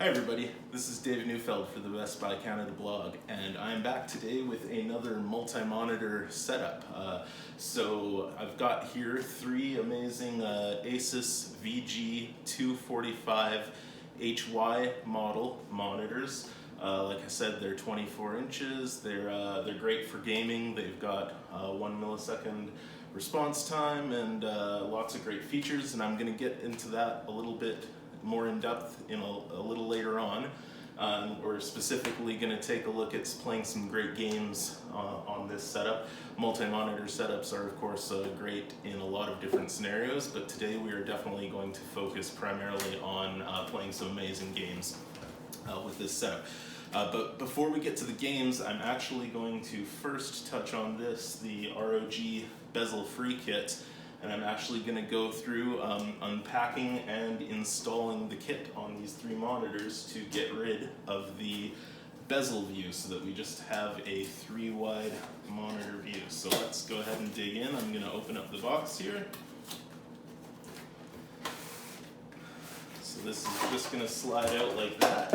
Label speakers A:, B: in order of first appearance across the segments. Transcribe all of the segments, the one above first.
A: Hi everybody, this is David Neufeld for the Best Buy Canada blog, and I'm back today with another multi-monitor setup. So I've got here three amazing ASUS VG245HY model monitors. Like I said, they're 24 inches, they're great for gaming. They've got 1 millisecond response time and lots of great features, and I'm going to get into that a little bit more in depth in a little later on. We're specifically going to take a look at playing some great games on this setup. Multi-monitor setups are of course great in a lot of different scenarios, but today we are definitely going to focus primarily on playing some amazing games with this setup. But before we get to the games, I'm actually going to first touch on the ROG Bezel-Free Kit. And I'm actually going to go through unpacking and installing the kit on these three monitors to get rid of the bezel view so that we just have a 3-wide monitor view. So let's go ahead and dig in. I'm going to open up the box here. So this is just going to slide out like that.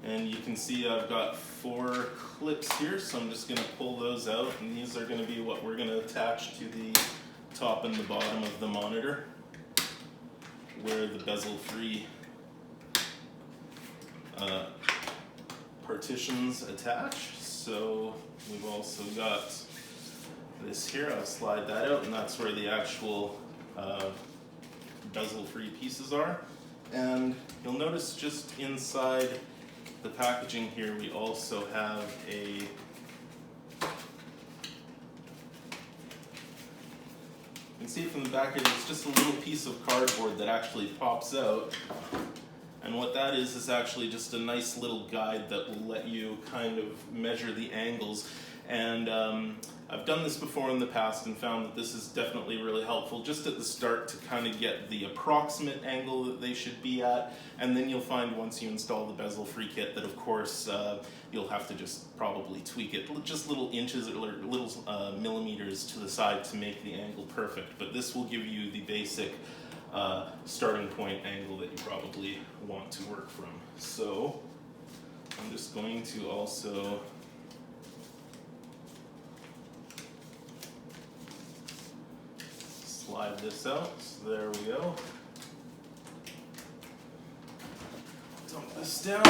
A: And you can see I've got 4 clips here, so I'm just going to pull those out, and these are going to be what we're going to attach to the top and the bottom of the monitor, where the bezel-free partitions attach. So we've also got this here, I'll slide that out, and that's where the actual bezel-free pieces are. And you'll notice just inside the packaging here, we also have you can see from the back here, it's just a little piece of cardboard that actually pops out. And what that is actually just a nice little guide that will let you kind of measure the angles. And I've done this before in the past and found that this is definitely really helpful just at the start to kind of get the approximate angle that they should be at. And then you'll find once you install the Bezel-Free Kit that of course you'll have to just probably tweak it just little inches or little millimeters to the side to make the angle perfect. But this will give you the basic starting point angle that you probably want to work from. So I'm just going to also slide this out. So there we go. Dump this down.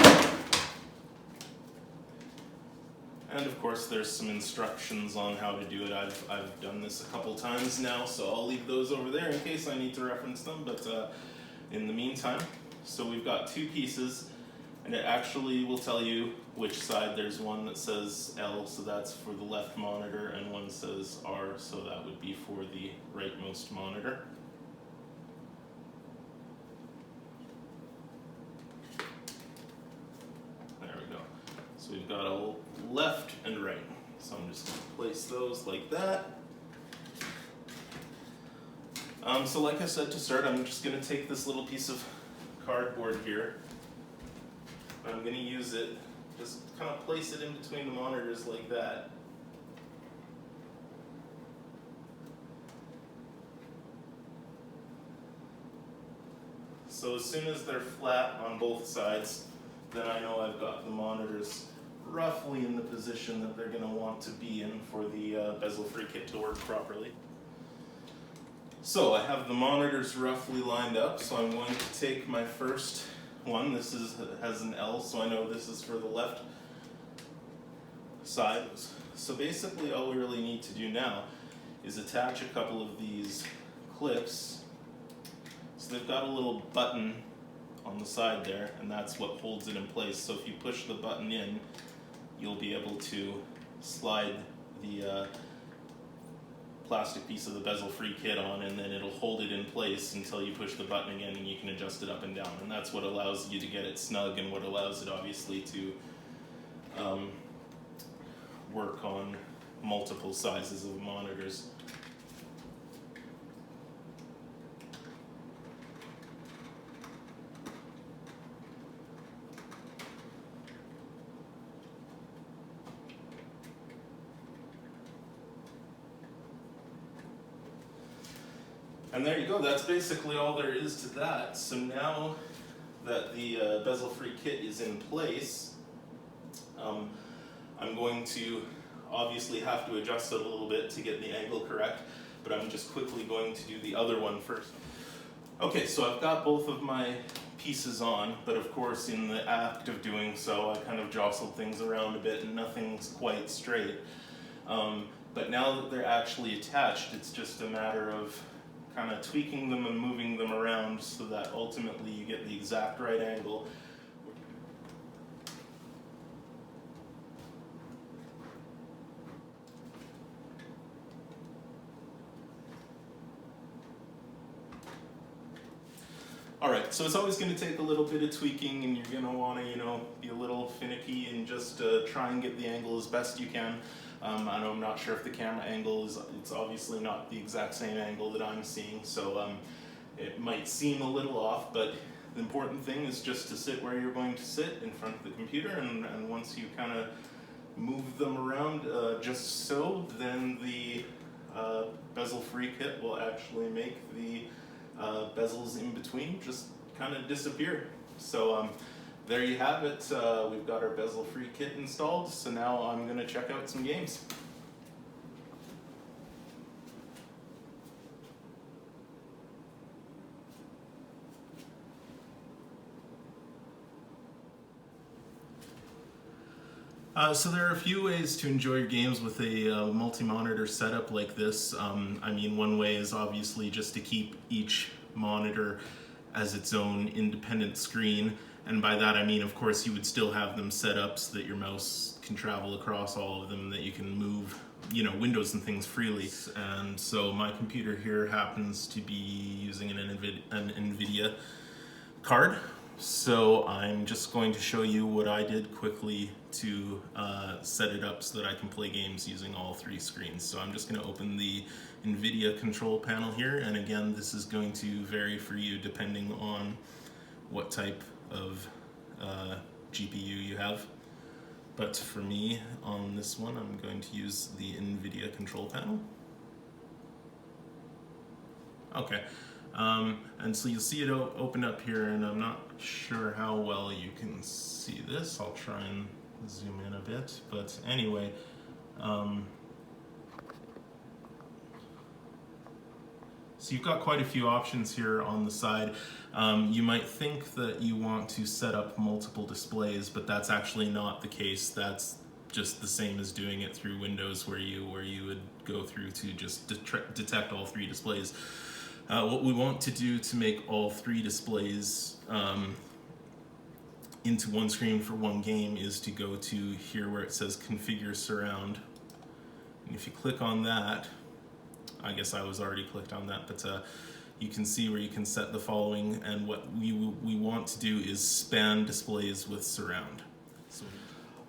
A: And of course there's some instructions on how to do it. I've done this a couple times now, so I'll leave those over there in case I need to reference them, but in the meantime, so we've got 2 pieces, and it actually will tell you which side. There's one that says L, so that's for the left monitor, and one says R, so that would be for the rightmost monitor. There we go. So we've got a left and right. So I'm just going to place those like that. So like I said to start, I'm just going to take this little piece of cardboard here. I'm going to use it, just kind of place it in between the monitors like that. So as soon as they're flat on both sides, then I know I've got the monitors roughly in the position that they're going to want to be in for the Bezel-Free Kit to work properly. So I have the monitors roughly lined up, so I'm going to take my first one. This has an L, so I know this is for the left side. So basically all we really need to do now is attach a couple of these clips. So they've got a little button on the side there, and that's what holds it in place. So if you push the button in, you'll be able to slide the plastic piece of the Bezel-Free Kit on, and then it'll hold it in place until you push the button again, and you can adjust it up and down. And that's what allows you to get it snug, and what allows it obviously to work on multiple sizes of monitors. And there you go, that's basically all there is to that. So now that the Bezel Free Kit is in place, I'm going to obviously have to adjust it a little bit to get the angle correct, but I'm just quickly going to do the other one first. Okay, so I've got both of my pieces on, but of course in the act of doing so I kind of jostled things around a bit and nothing's quite straight. But now that they're actually attached, it's just a matter of kind of tweaking them and moving them around so that ultimately you get the exact right angle. Alright, so it's always going to take a little bit of tweaking, and you're going to want to, be a little finicky and just try and get the angle as best you can. I'm not sure if the camera angle it's obviously not the exact same angle that I'm seeing, so it might seem a little off, but the important thing is just to sit where you're going to sit in front of the computer, and once you kind of move them around just so, then the Bezel Free Kit will actually make the bezels in between just kind of disappear. So there you have it. We've got our Bezel Free Kit installed, so now I'm going to check out some games. So there are a few ways to enjoy your games with a multi-monitor setup like this. I mean, one way is obviously just to keep each monitor as its own independent screen, and by that I mean, of course, you would still have them set up so that your mouse can travel across all of them, that you can move, windows and things freely. And so my computer here happens to be using an NVIDIA card. So I'm just going to show you what I did quickly to set it up so that I can play games using all three screens. So I'm just going to open the NVIDIA control panel here, and again, this is going to vary for you depending on what type of GPU you have. But for me, on this one, I'm going to use the NVIDIA control panel. Okay. And so you'll see it open up here, and I'm not sure how well you can see this. I'll try and zoom in a bit, but anyway, so you've got quite a few options here on the side. You might think that you want to set up multiple displays, but that's actually not the case. That's just the same as doing it through Windows, where you would go through to just detect all three displays. What we want to do to make all three displays into one screen for one game is to go to here where it says Configure Surround. And if you click on that, I guess I was already clicked on that, but you can see where you can set the following, and what we want to do is span displays with surround.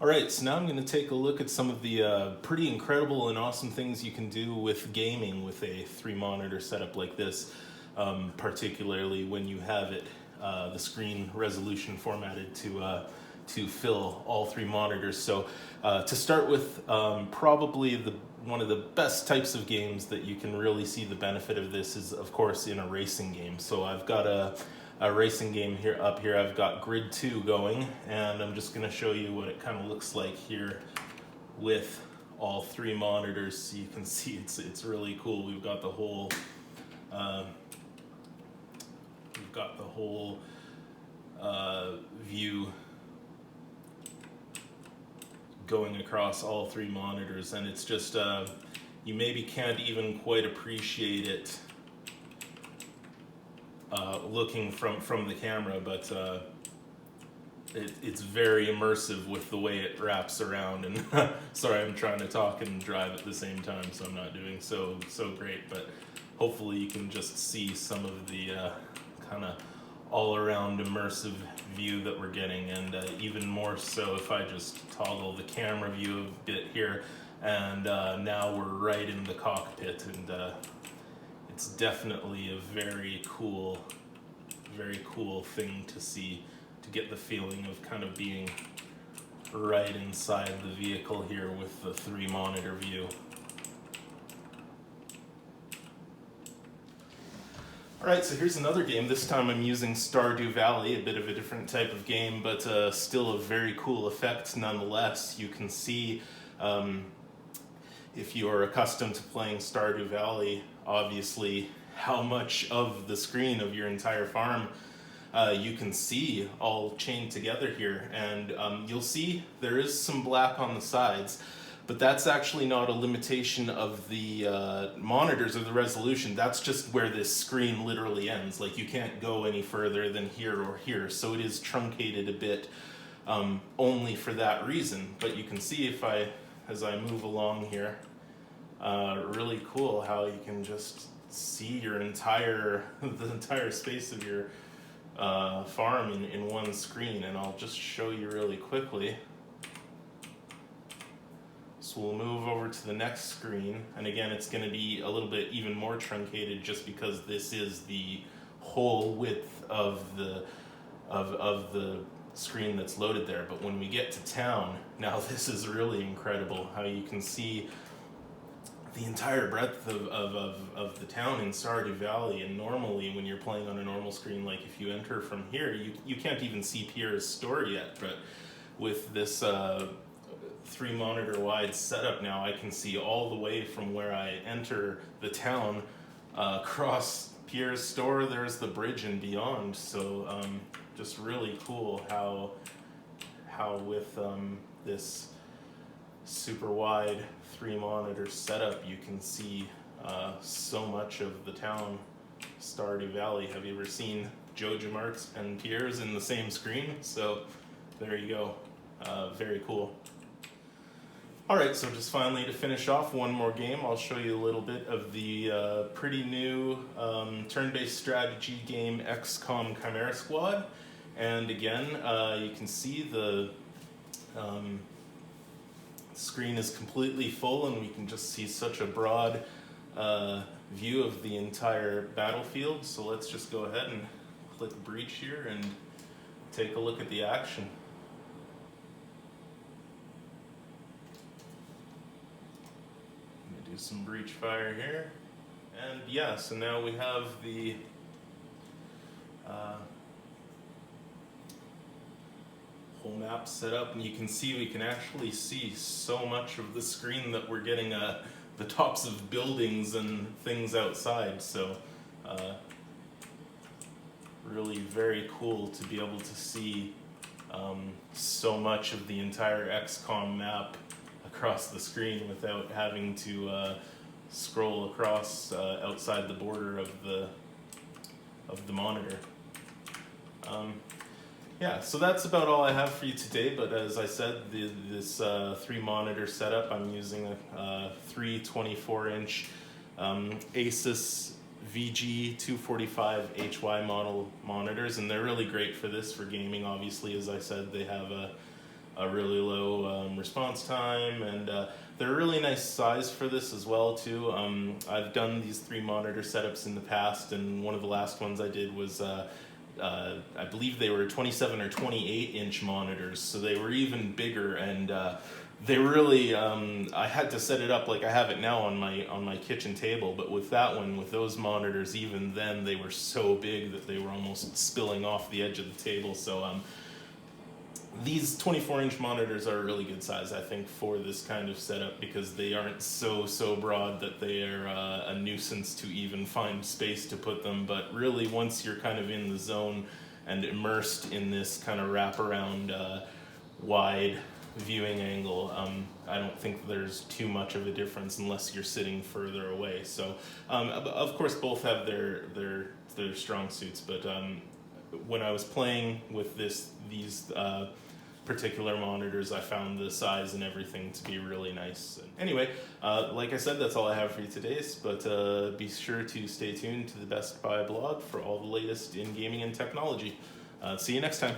A: Alright, so now I'm going to take a look at some of the pretty incredible and awesome things you can do with gaming with a 3-monitor setup like this, particularly when you have it the screen resolution formatted to fill all 3 monitors. So to start with, probably one of the best types of games that you can really see the benefit of this is, of course, in a racing game. So I've got a racing game here up here. I've got Grid 2 going, and I'm just going to show you what it kind of looks like here with all 3 monitors. So you can see it's really cool. We've got the whole view going across all 3 monitors, and it's just you maybe can't even quite appreciate it looking from the camera, but it's very immersive with the way it wraps around. And sorry, I'm trying to talk and drive at the same time, so I'm not doing so great, but hopefully you can just see some of the kind of all-around immersive view that we're getting, and even more so if I just toggle the camera view a bit here, and now we're right in the cockpit, and it's definitely a very cool thing to see, to get the feeling of kind of being right inside the vehicle here with the 3-monitor view. Alright, so here's another game. This time I'm using Stardew Valley, a bit of a different type of game, but still a very cool effect nonetheless. You can see, if you are accustomed to playing Stardew Valley, obviously how much of the screen of your entire farm you can see all chained together here. And you'll see there is some black on the sides, but that's actually not a limitation of the monitors or the resolution. That's just where this screen literally ends. Like, you can't go any further than here or here. So it is truncated a bit only for that reason. But you can see as I move along here, really cool how you can just see your the entire space of your farm in one screen. And I'll just show you really quickly. So we'll move over to the next screen, and again it's going to be a little bit even more truncated just because this is the whole width of the screen that's loaded there. But when we get to town, now this is really incredible how you can see the entire breadth of the town in Stardew Valley. And normally when you're playing on a normal screen, like if you enter from here, you can't even see Pierre's store yet, but with this 3 monitor wide setup now, I can see all the way from where I enter the town across Pierre's store. There's the bridge and beyond. So just really cool how with this super wide 3 monitor setup you can see so much of the town Stardew Valley. Have you ever seen Joja Mart's and Pierre's in the same screen? So there you go. Very cool. Alright, so just finally to finish off one more game, I'll show you a little bit of the pretty new turn-based strategy game XCOM Chimera Squad. And again, you can see the screen is completely full, and we can just see such a broad view of the entire battlefield. So let's just go ahead and click breach here and take a look at the action. Do some breach fire here, and yeah, so now we have the whole map set up, and you can see we can actually see so much of the screen that we're getting the tops of buildings and things outside. So really very cool to be able to see so much of the entire XCOM map across the screen without having to scroll across outside the border of the monitor. Yeah, so that's about all I have for you today. But as I said, this 3 monitor setup, I'm using a 3 24-inch ASUS VG245HY model monitors, and they're really great for this, for gaming. Obviously, as I said, they have a really low response time, and they're a really nice size for this as well too. I've done these 3 monitor setups in the past, and one of the last ones I did was I believe they were 27 or 28-inch monitors, so they were even bigger, and they really I had to set it up like I have it now on my kitchen table. But with that one, with those monitors, even then they were so big that they were almost spilling off the edge of the table. So these 24-inch monitors are a really good size, I think, for this kind of setup, because they aren't so broad that they are a nuisance to even find space to put them. But really, once you're kind of in the zone and immersed in this kind of wraparound wide viewing angle, I don't think there's too much of a difference unless you're sitting further away. So of course both have their strong suits, but when I was playing with these particular monitors, I found the size and everything to be really nice. Anyway, like I said, that's all I have for you today, but be sure to stay tuned to the Best Buy blog for all the latest in gaming and technology. See you next time.